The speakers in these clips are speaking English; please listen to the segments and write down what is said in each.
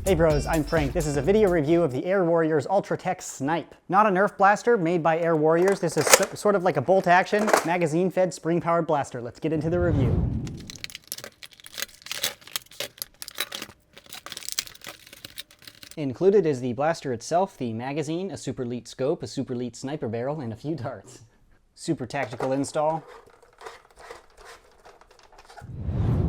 Hey bros, I'm Frank. This is a video review of the Air Warriors Ultra-Tek Snipe. Not a Nerf blaster, made by Air Warriors. This is sort of like a bolt-action, magazine-fed, spring-powered blaster. Let's get into the review. Included is the blaster itself, the magazine, a super elite scope, a super elite sniper barrel, and a few darts. Super tactical install.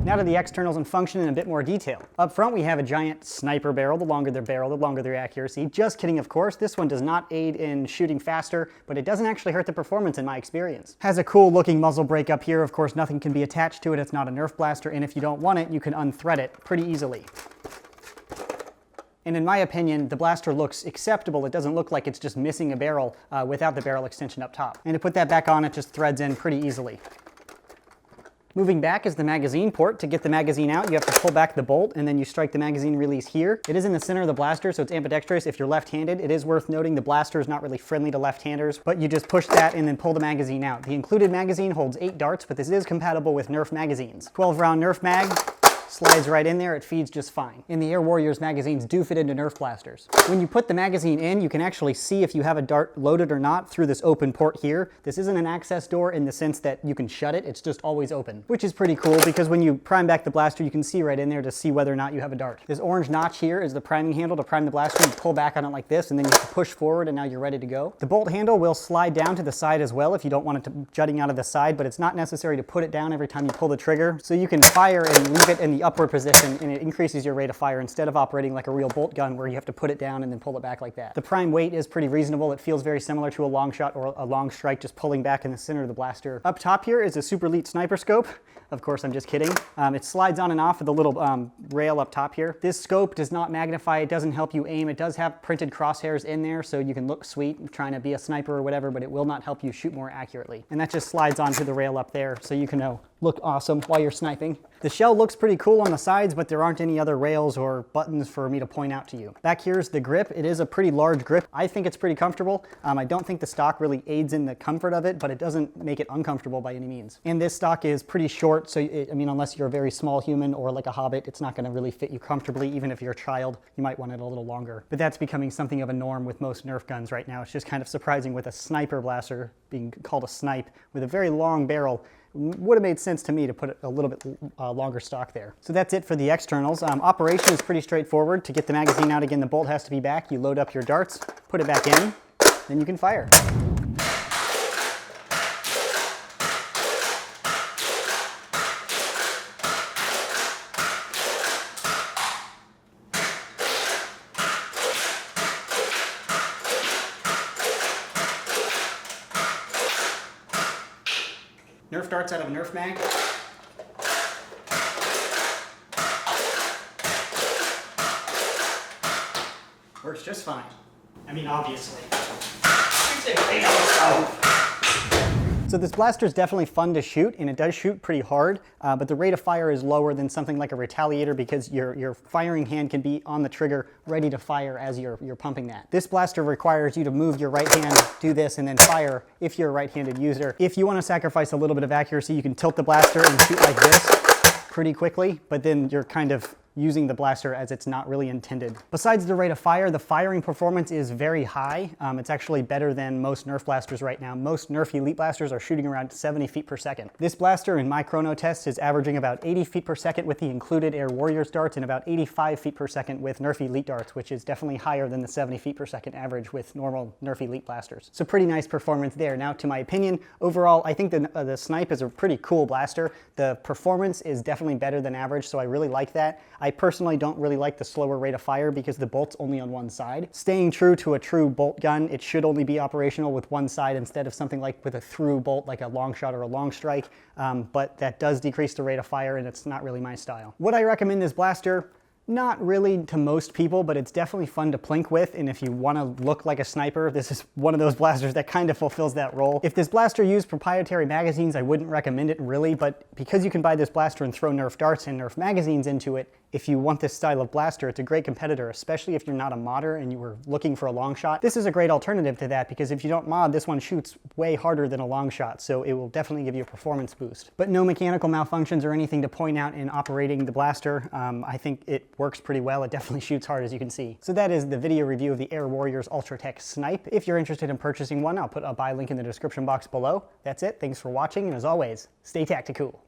Now to the externals and function in a bit more detail. Up front we have a giant sniper barrel. The longer their barrel, the longer their accuracy. Just kidding, of course. This one does not aid in shooting faster, but it doesn't actually hurt the performance in my experience. Has a cool looking muzzle brake up here. Of course, nothing can be attached to it. It's not a Nerf blaster, and if you don't want it, you can unthread it pretty easily. And in my opinion, the blaster looks acceptable. It doesn't look like it's just missing a barrel without the barrel extension up top. And to put that back on, it just threads in pretty easily. Moving back is the magazine port. To get the magazine out, you have to pull back the bolt and then you strike the magazine release here. It is in the center of the blaster, so it's ambidextrous. If you're left-handed, it is worth noting the blaster is not really friendly to left-handers, but you just push that and then pull the magazine out. The included magazine holds 8 darts, but this is compatible with Nerf magazines. 12-round Nerf mag. Slides right in there, it feeds just fine. And the Air Warriors magazines do fit into Nerf blasters. When you put the magazine in, you can actually see if you have a dart loaded or not through this open port here. This isn't an access door in the sense that you can shut it, it's just always open, which is pretty cool because when you prime back the blaster, you can see right in there to see whether or not you have a dart. This orange notch here is the priming handle to prime the blaster. You pull back on it like this, and then you have to push forward, and now you're ready to go. The bolt handle will slide down to the side as well if you don't want it to jutting out of the side, but it's not necessary to put it down every time you pull the trigger. So you can fire and leave it in the upward position, and it increases your rate of fire instead of operating like a real bolt gun where you have to put it down and then pull it back like that. The prime weight is pretty reasonable. It feels very similar to a long shot or a long strike, just pulling back in the center of the blaster. Up top here is a super elite sniper scope. Of course, I'm just kidding. It slides on and off with the little rail up top here. This scope does not magnify. It doesn't help you aim. It does have printed crosshairs in there, so you can look sweet trying to be a sniper or whatever, but it will not help you shoot more accurately. And that just slides onto the rail up there, so you can look awesome while you're sniping. The shell looks pretty cool on the sides, but there aren't any other rails or buttons for me to point out to you. Back here's the grip. It is a pretty large grip. I think it's pretty comfortable. I don't think the stock really aids in the comfort of it, but it doesn't make it uncomfortable by any means. And this stock is pretty short, so unless you're a very small human or like a hobbit, it's not gonna really fit you comfortably. Even if you're a child, you might want it a little longer. But that's becoming something of a norm with most Nerf guns right now. It's just kind of surprising with a sniper blaster being called a snipe with a very long barrel. Would have made sense to me to put a little bit longer stock there. So that's it for the externals. Operation is pretty straightforward. To get the magazine out again, the bolt has to be back. You load up your darts, put it back in, then you can fire. Nerf darts out of a Nerf mag. Works just fine. Obviously. So this blaster is definitely fun to shoot, and it does shoot pretty hard, but the rate of fire is lower than something like a Retaliator because your firing hand can be on the trigger ready to fire as you're pumping that. This blaster requires you to move your right hand, do this, and then fire if you're a right-handed user. If you want to sacrifice a little bit of accuracy, you can tilt the blaster and shoot like this pretty quickly, but then you're kind of using the blaster as it's not really intended. Besides the rate of fire, the firing performance is very high. It's actually better than most Nerf blasters right now. Most Nerf Elite blasters are shooting around 70 feet per second. This blaster in my chrono test is averaging about 80 feet per second with the included Air Warriors darts and about 85 feet per second with Nerf Elite darts, which is definitely higher than the 70 feet per second average with normal Nerf Elite blasters. So pretty nice performance there. Now, to my opinion, overall, I think the Snipe is a pretty cool blaster. The performance is definitely better than average, so I really like that. I personally don't really like the slower rate of fire because the bolt's only on one side. Staying true to a true bolt gun, it should only be operational with one side instead of something like with a through bolt like a long shot or a long strike, but that does decrease the rate of fire and it's not really my style. Would I recommend this blaster? Not really to most people, but it's definitely fun to plink with, and if you want to look like a sniper, this is one of those blasters that kind of fulfills that role. If this blaster used proprietary magazines, I wouldn't recommend it really, but because you can buy this blaster and throw Nerf darts and Nerf magazines into it, If you want this style of blaster, it's a great competitor, especially if you're not a modder and you were looking for a long shot. This is a great alternative to that because if you don't mod, this one shoots way harder than a long shot, so it will definitely give you a performance boost. But no mechanical malfunctions or anything to point out in operating the blaster. I think it works pretty well. It definitely shoots hard, as you can see. So that is the video review of the Air Warriors Ultra-Tek Snipe. If you're interested in purchasing one, I'll put a buy link in the description box below. That's it. Thanks for watching, and as always, stay tactical.